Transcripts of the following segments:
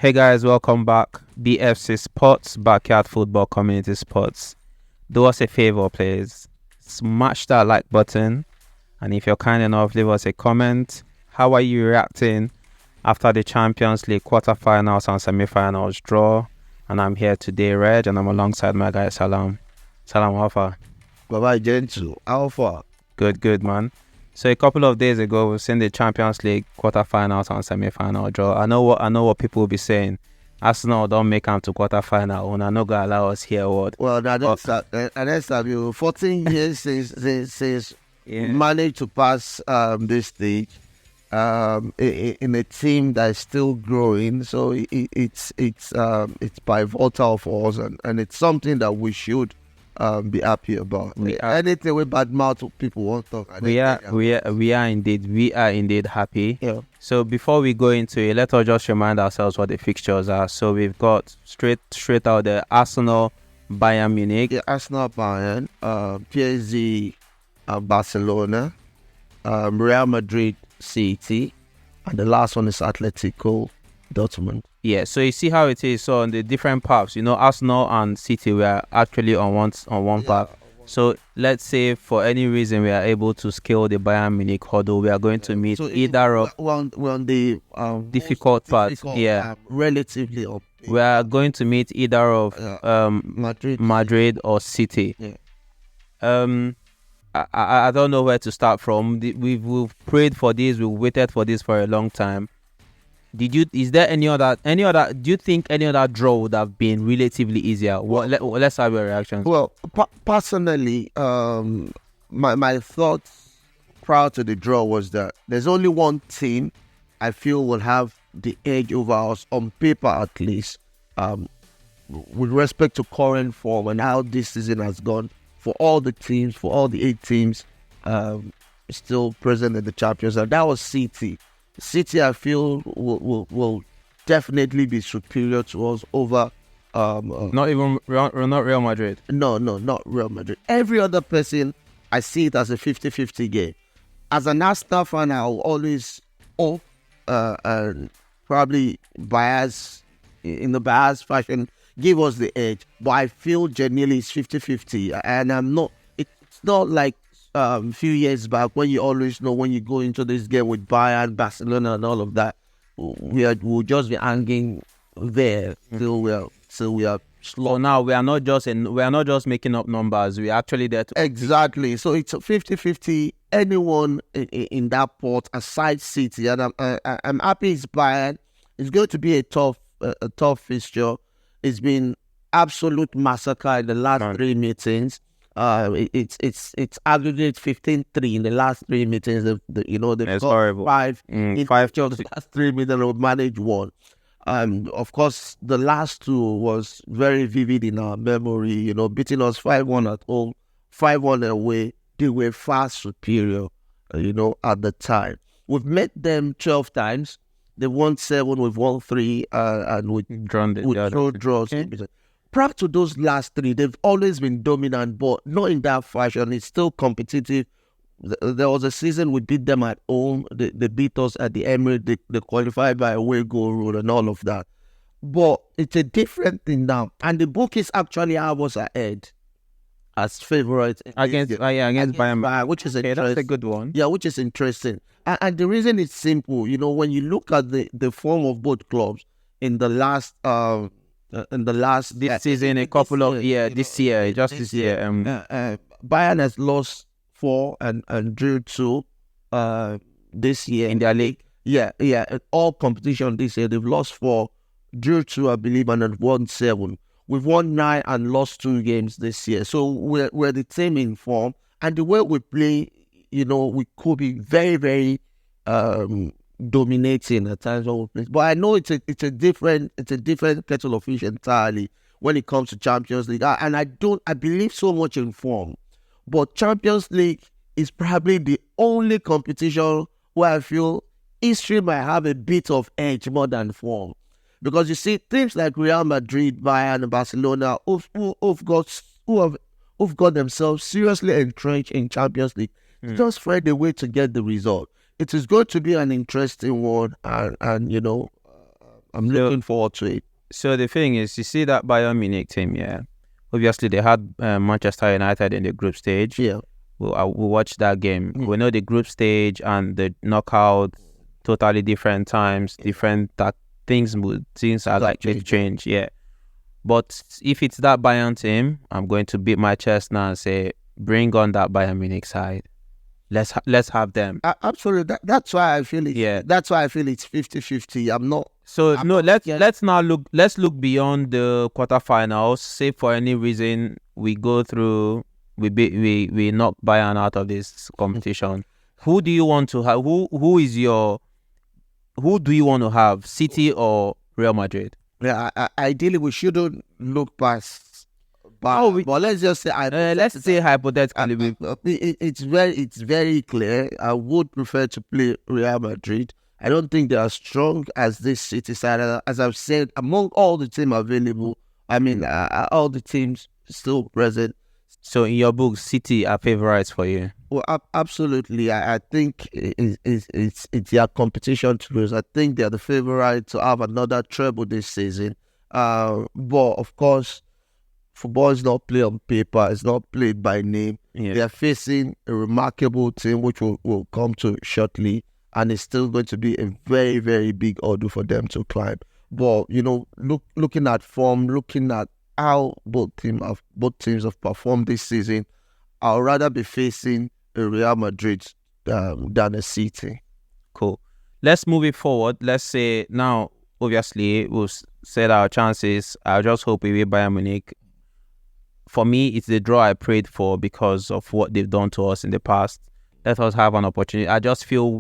Hey guys, welcome back. BFC Sports, Backyard Football Community Sports. Do us a favor, please. Smash that like button. And if you're kind enough, leave us a comment. How are you reacting after the Champions League quarterfinals and semi-finals draw? And I'm here today, Reg, and I'm alongside my guy, Salam. Salam, how far? Bye-bye, Gentle. How far? Good, man. So a couple of days ago, we've seen the Champions League quarterfinals and semi-final draw. I know what people will be saying. Arsenal don't make them to quarterfinal. And I know God allow us here. What? Well, that's 14 years since managed to pass this stage in a team that is still growing. So it's pivotal for us, and it's something that we should be happy about. Anything with bad mouth people won't talk. We are indeed happy. Yeah. So before we go into it, let us just remind ourselves what the fixtures are. So we've got straight out the Arsenal, Bayern Munich. Yeah, Arsenal, Bayern, PSG, Barcelona, Real Madrid, City, and the last one is Atletico Dortmund. Yeah, so you see how it is. So on the different paths, Arsenal and City were actually on one path. So let's say for any reason we are able to scale the Bayern Munich hurdle, we are going to meet either of we're on the difficult part. Relatively up. We are going to meet either of Madrid or City. Yeah. I don't know where to start from. We've prayed for this. We've waited for this for a long time. Is there any other? Do you think any other draw would have been relatively easier? Let's have your reactions. Well, personally, my thoughts prior to the draw was that there's only one team I feel will have the edge over us on paper, at least, with respect to current form and how this season has gone for all the teams, for all the 8 teams still present in the Champions League. That was City. City, I feel, will definitely be superior to us over. Not Real Madrid. No, not Real Madrid. Every other person, I see it as a 50-50 game. As an Arsenal fan, I'll always hope and probably bias in the bias fashion give us the edge. But I feel genuinely it's 50-50, and I'm not. It's not like a few years back when you always know when you go into this game with Bayern, Barcelona, and all of that, we'll just be hanging there till we are slow. So now we are not just making up numbers. We are actually there to exactly. So it's a 50-50. Anyone in that pot aside City, and I'm happy it's Bayern. It's going to be a tough fixture. It's been absolute massacre in the last 3 meetings. It's aggregate 15-3 in the last 3 meetings. They've got 5 in 5 of the last 3 meetings. They've managed 1. Of course, the last 2 was very vivid in our memory. Beating us 5-1 at home, 5-1 away. They were far superior. At the time, we've met them 12 times. They won 7, we've won 3, and we've drawn draws. Okay. Prior to those last 3, they've always been dominant, but not in that fashion. It's still competitive. There was a season we beat them at home. They beat us at the Emirates. They qualified by away goal rule and all of that. But it's a different thing now. And the bookies actually have us ahead as favourites against Bayern, which is interesting. That's a good one. Yeah, which is interesting. And the reason is simple. When you look at the form of both clubs in the last this season, this year. Bayern has lost 4 and drew 2 this year in their league. Yeah. All competition this year, they've lost 4, drew 2, I believe, and then won 7. We've won 9 and lost 2 games this year. So we're the same in form, and the way we play, we could be very, very dominating at times when we play. But I know it's a different kettle of fish entirely when it comes to Champions League. And I believe so much in form. But Champions League is probably the only competition where I feel history might have a bit of edge more than form. Because you see, teams like Real Madrid, Bayern, and Barcelona who've got themselves seriously entrenched in Champions League, just find a way to get the result. It is going to be an interesting one, and I'm looking forward to it. So the thing is, you see that Bayern Munich team, yeah. Obviously, they had Manchester United in the group stage. Yeah. We watched that game. We know the group stage and the knockout, totally different times, different things are likely to change. Yeah. But if it's that Bayern team, I'm going to beat my chest now and say, bring on that Bayern Munich side. Let's have them. Absolutely. That's why I feel it. Yeah. That's why I feel it's 50-50. Let's look beyond the quarterfinals. Say for any reason we go through, we knock Bayern out of this competition. Who do you want to have? Who do you want to have? City or Real Madrid? Yeah, ideally we shouldn't look past. But let's just say, let's say hypothetically, it's very clear. I would prefer to play Real Madrid. I don't think they are strong as this City side. As I've said, among all the teams available, I mean, all the teams still present. So in your book, City are favorites for you? Well, absolutely. I think it's their competition to lose. I think they're the favorite to have another treble this season. But of course, football is not played on paper. It's not played by name. Yeah. They are facing a remarkable team, which we'll come to shortly. And it's still going to be a very, very big order for them to climb. But, looking at form, looking at how both teams have performed this season, I'd rather be facing a Real Madrid than a City. Cool. Let's move it forward. Let's say now, obviously, we've set our chances. I just hope we beat Bayern Munich. For me, it's the draw I prayed for because of what they've done to us in the past. Let us have an opportunity. I just feel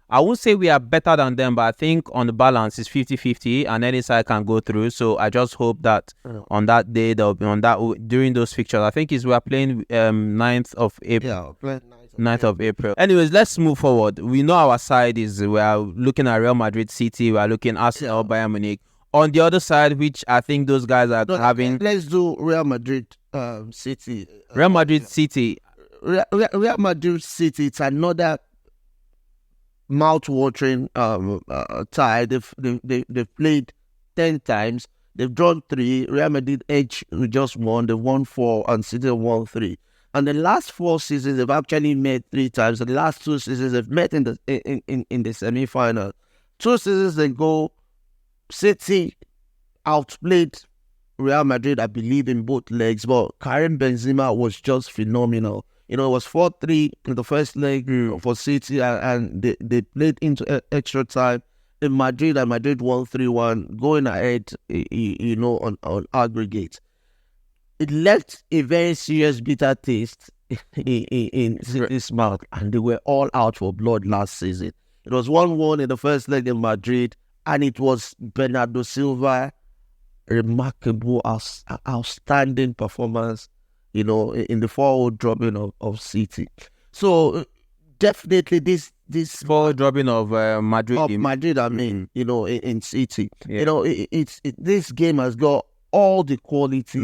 I won't say we are better than them, but I think on the balance it's 50-50 and any side can go through. So I just hope that on that day, during those fixtures, I think we are playing 9th of April. Yeah, 9th of April. Anyways, let's move forward. We know our side is, we are looking at Real Madrid, City, we are looking at Arsenal, Bayern Munich. On the other side, which I think those guys are having... Let's do Real Madrid, City. Real Madrid, City. Real Madrid, City, it's another mouth-watering tie. They've played 10 times. They've drawn 3. Real Madrid edge just won. They won 4 and City won 3. And the last 4 seasons they've actually met 3 times. The last 2 seasons they've met in the semi-final. 2 seasons ago, City outplayed Real Madrid, I believe, in both legs. But Karim Benzema was just phenomenal. It was 4-3 in the first leg for City, and they played into extra time in Madrid, and Madrid won 3-1, going ahead, on aggregate. It left a very serious bitter taste in City's mouth, and they were all out for blood last season. It was 1-1 in the first leg in Madrid, and it was Bernardo Silva, remarkable, outstanding performance, in the forward dropping of City. So definitely this forward dropping of Madrid. Of Madrid, I mean, in City. Yeah. This game has got all the quality.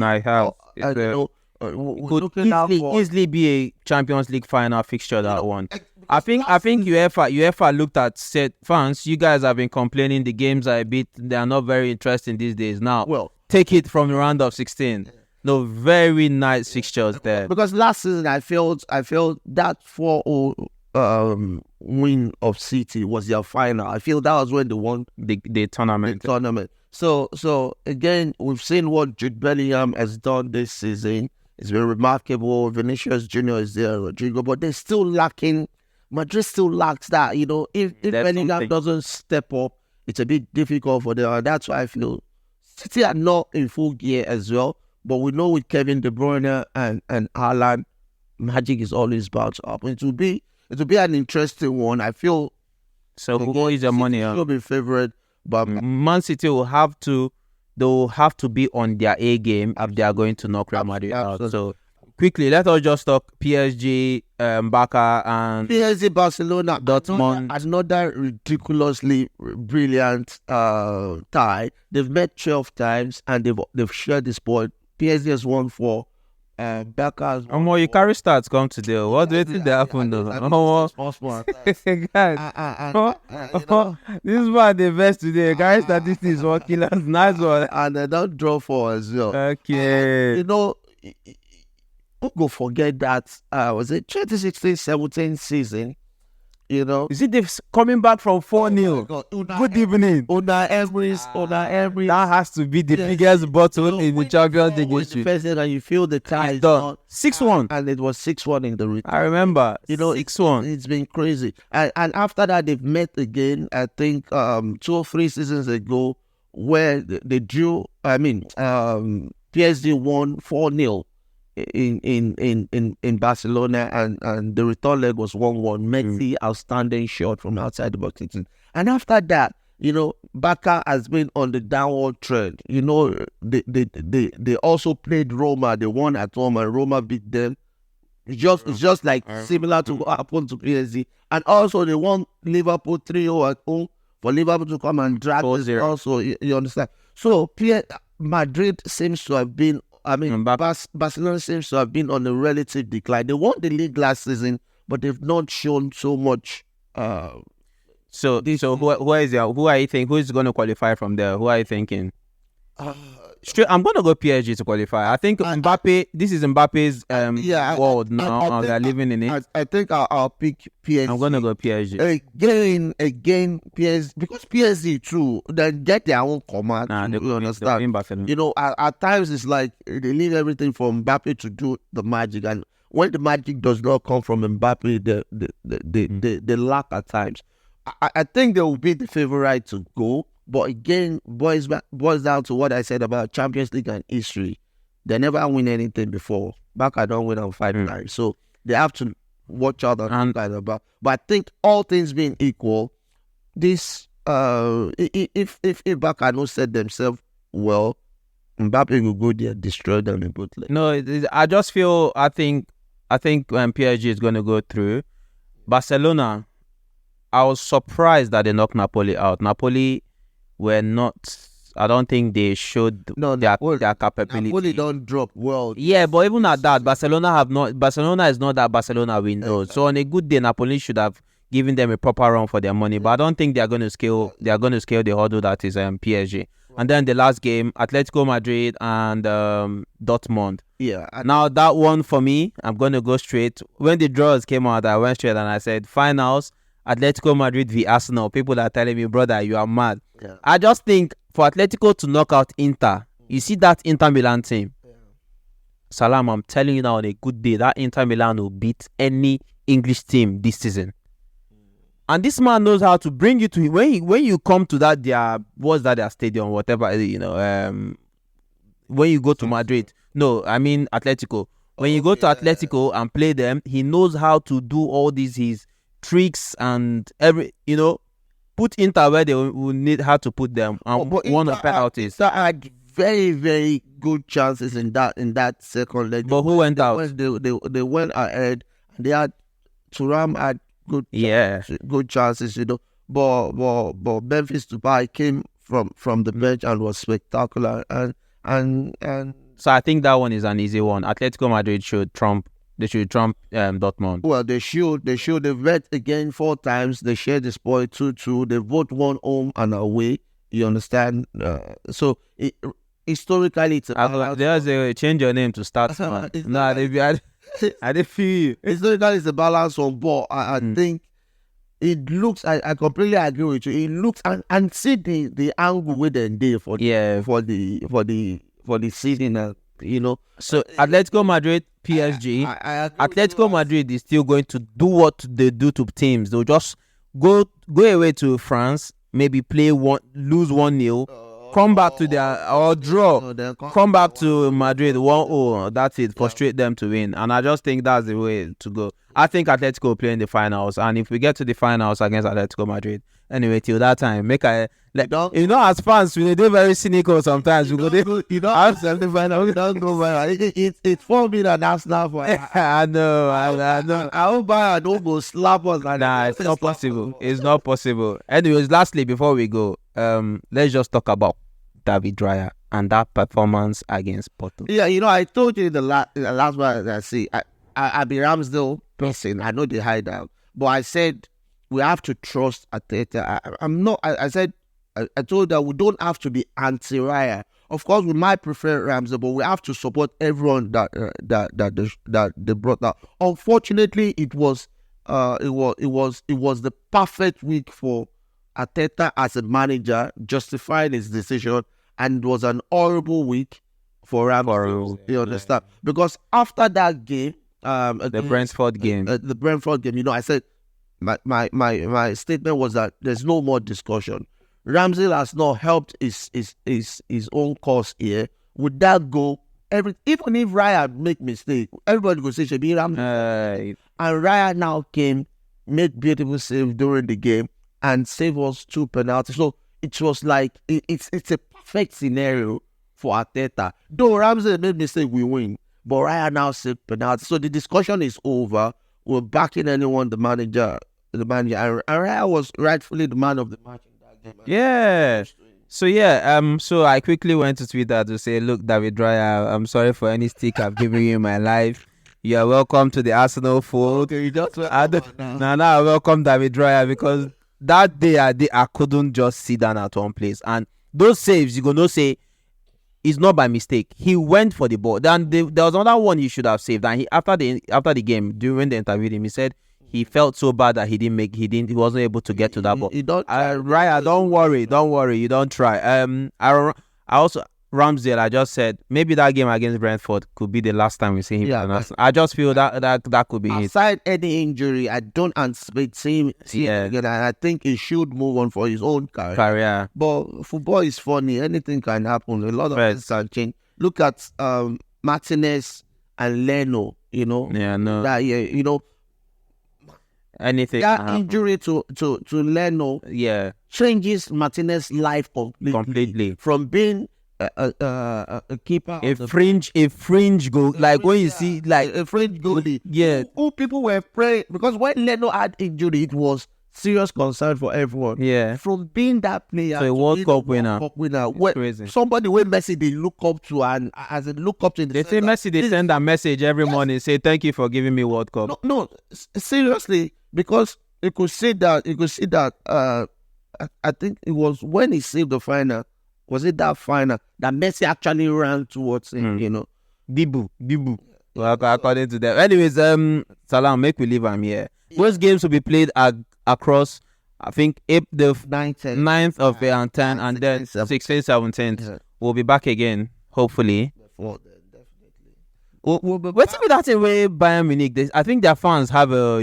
Could easily be a Champions League final fixture that one. I think UEFA looked at said, fans, you guys have been complaining the games are they are not very interesting these days. Now, take it from the round of 16. No, very nice fixtures there. Because last season I felt that 4-0 win of City was their final. I feel that was when they won the tournament. So again, we've seen what Jude Bellingham has done this season. It's been remarkable. Vinicius Junior is there, Rodrigo, but they're still lacking. Madrid still lacks that. If Bellingham doesn't step up, it's a bit difficult for them. And that's why I feel City are not in full gear as well. But we know with Kevin De Bruyne and Haaland, magic is always bound to happen. It will be an interesting one. I feel. So who is your money on? Will be favorite, but Man City will have to be on their A game if they are going to knock Real Madrid out. So quickly, let us just talk PSG, Barca, and PSG, Barcelona, Dortmund. Another ridiculously brilliant tie. They've met 12 times and they've shared this point. PSG has won 4 Becca's. You carry stats come today. What do you think that happened though? This is why they best today. Carry statistics is what killers. Nice one. And they don't draw for as well. Okay. Who go forget that? Was it 2016-17 season? Is it they coming back from 4-0? Good evening. Unai Emery. That has to be the biggest bottle in the Champions League history. First and you feel the tie done. 6-1. And it was 6-1 in the return. I remember. 6-1. It's been crazy. And after that, they've met again, I think 2 or 3 seasons ago, where they drew, PSG won 4-0. In Barcelona, and the return leg was 1-1. Messi outstanding shot from outside the box. And after that, Barca has been on the downward trend. They also played Roma. They won at home and Roma beat them. It's just like similar to what happened to PSG. And also they won Liverpool 3-0 at home for Liverpool to come and drag this also. You understand? So Madrid seems to have been, Barcelona seems to have been on a relative decline. They won the league last season, but they've not shown so much. So who are you thinking? Who is going to qualify from there? Who are you thinking? I'm going to go PSG to qualify. I think Mbappe. This is Mbappe's world now. They're living in it. I think I'll pick PSG. I'm going to go PSG again. PSG, because PSG too. They get their own command. You understand? At times it's like they leave everything for Mbappe to do the magic, and when the magic does not come from Mbappe, they lack at times. I think they will be the favorite to go. But again, boils down to what I said about Champions League and history. They never win anything before. Barca don't win on 5 times. So they have to watch out on that about. But I think all things being equal, this if Barca don't set themselves well, Mbappe will go there, destroy them in both legs. No, I just feel I think when PSG is going to go through, Barcelona, I was surprised that they knocked Napoli out. Napoli were not. I don't think they showed their capability. Napoli don't drop well. Yeah, but even at that, Barcelona is not that Barcelona we know. So on a good day, Napoli should have given them a proper run for their money. But I don't think they are going to scale. They are going to scale the hurdle that is PSG. And then the last game, Atletico Madrid and Dortmund. Yeah. Now that one for me, I'm going to go straight. When the draws came out, I went straight and I said finals. Atletico Madrid v Arsenal. People are telling me, brother, you are mad. Yeah. I just think for Atletico to knock out Inter, you see that Inter Milan team. Yeah. Salam, I'm telling you now, on a good day, that Inter Milan will beat any English team this season. And this man knows how to bring you to when you come to that their stadium, whatever, when you go to Madrid. No, I mean Atletico. When you go to Atletico and play them, he knows how to do all his tricks and put Inter where they will need how to put them and one of penalties. So I had very, very good chances in that second leg. But who went out? They went ahead and they had Thuram had good chances, But Memphis Depay came from the bench and was spectacular and so I think that one is an easy one. Atletico Madrid should trump. They should trump Dortmund. Well, they should. They've met again 4 times. They share the spoil 2-2. They both won home and away. You understand? So historically, it's a change your name to start. I didn't feel you. Historically, it's a balance on ball. I think it looks. I completely agree with you. It looks and see the angle with the day for the season. So Atletico Madrid, PSG. Atletico Madrid is still going to do what they do to teams. They'll just go away to France, maybe lose 1-0, come back to or draw, come back to Madrid 1-0. That's it. Frustrate them to win, and I just think that's the way to go. I think Atletico will play in the finals, and if we get to the finals against Atletico Madrid, anyway, till that time, as fans, we do very cynical sometimes. We go, outside the final, we don't go viral. It's for me that that's not for. I know. I hope I don't go slap us. Nah, it's not possible. It's not possible. Anyways, lastly, before we go, let's just talk about David Raya. and that performance against Porto. Yeah, I told you the last one that I see. I be Ramsdale person. I know they hide out, but I said we have to trust Arteta. I'm not. I said I told that we don't have to be anti-Raya. Of course, we might prefer Ramsdale, but we have to support everyone that they brought out. Unfortunately, it was the perfect week for Arteta as a manager, justifying his decision, and it was an horrible week for Ramsdale. You understand? Because after that game, the Brentford game, I said my statement was that there's no more discussion. Ramsdale has not helped his own cause here. With that goal, even if Raya make mistake, everybody go say should be Ramsdale. And Raya now came, made beautiful save during the game, and save us 2 penalties. So it was like it's a perfect scenario for Arteta. Though Ramsdale made mistake, we win. But Raya now saved penalties. So the discussion is over. We're backing anyone, the manager. And Raya was rightfully the man of the match in that game. Yeah. So I quickly went to Twitter to say, look, David Raya, I'm sorry for any stick I've given you in my life. You are welcome to the Arsenal fold. Okay, you just I welcome David Raya, because that day I couldn't just sit down at one place. And those saves, you're gonna say, it's not by mistake. He went for the ball. Then there was another one he should have saved. And after the game, during the interview, he said he felt so bad that he wasn't able to get to that ball. Raya, don't worry, you don't try. I also, Ramsdale, I just said maybe that game against Brentford could be the last time we see him. Yeah, I just feel that could be it. Aside any injury, I don't anticipate seeing him again. I think he should move on for his own career. But football is funny. Anything can happen. A lot of things can change. Look at Martinez and Leno. Anything. That injury to Leno changes Martinez's life completely. From being a keeper, a fringe goal, like when you see like a fringe goalie. Yeah, who people were praying, because when Leno had injury, it was serious concern for everyone. Yeah, from being that player to a World Cup winner, crazy. Somebody when Messi they look up to, and as they look up to, they say Messi they send a message every morning, say thank you for giving me World Cup. No, seriously, because you could see that. I think it was when he saved the final. Was it that final that Messi actually ran towards him? Dibu. Well, according to them. Anyways, Salam, make we leave him here. Those games will be played across, I think, the 9th of and 10, and then 16th, 17th. We'll be back again, hopefully. What's with that way Bayern Munich? I think their fans have a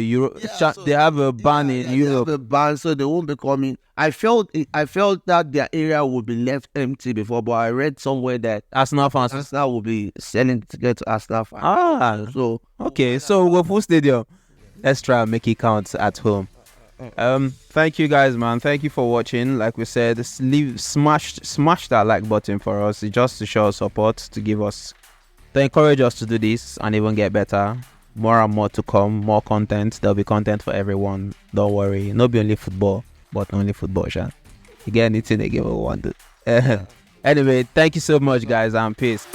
they have a ban in Europe. They have a ban, so they won't be coming. I felt that their area would be left empty before, but I read somewhere that Arsenal fans will be selling tickets to Arsenal fans. So okay, so we're full stadium. Let's try and make it count at home. Thank you guys, man. Thank you for watching. Like we said, smash that like button for us, just to show us support, to encourage us to do this and even get better. More and more to come, more content. There'll be content for everyone. Don't worry. Not be only football, but only football, Sha. You get anything they give a want to. Anyway, thank you so much, guys, and peace.